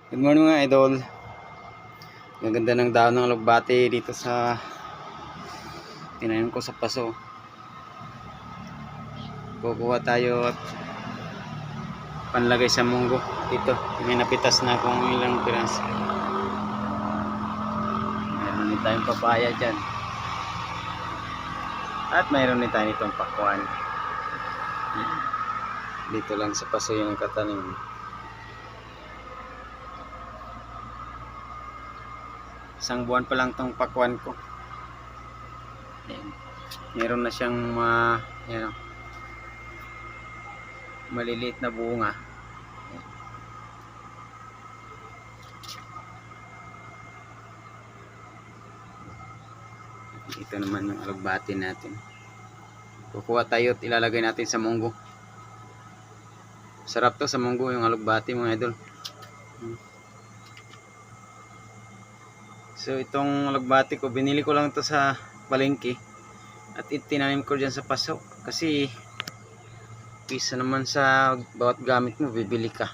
Good morning mga idol. Ang ganda ng dahon ng alugbate dito sa tinanim ko sa paso. Kukuha tayo at panlagay sa munggo. Dito, may napitas na kung ilang piraso. Meron din tayong papaya dyan. At mayroon din tayo nitong pakwan. Dito lang sa paso yung katanim. Isang buwan pa lang tong pakwan ko. Ayan. Meron na siyang yan, maliliit na bunga. Ito naman yung alugbate natin. Kukuha tayo at ilalagay natin sa munggo. Sarap to sa munggo yung alugbate mga idol. So itong alugbate ko, binili ko lang to sa palengke at itinanim ko dyan sa paso kasi pisa naman sa bawat gamit mo bibili ka.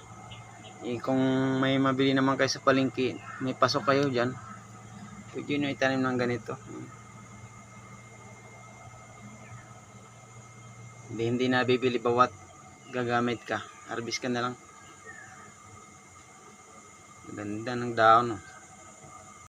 Kung may mabili naman kayo sa palengke, may paso kayo dyan, pwede nyo itanim ng ganito. Hindi na bibili bawat gagamit ka, harvest ka na lang. Ganda ng daon, oh.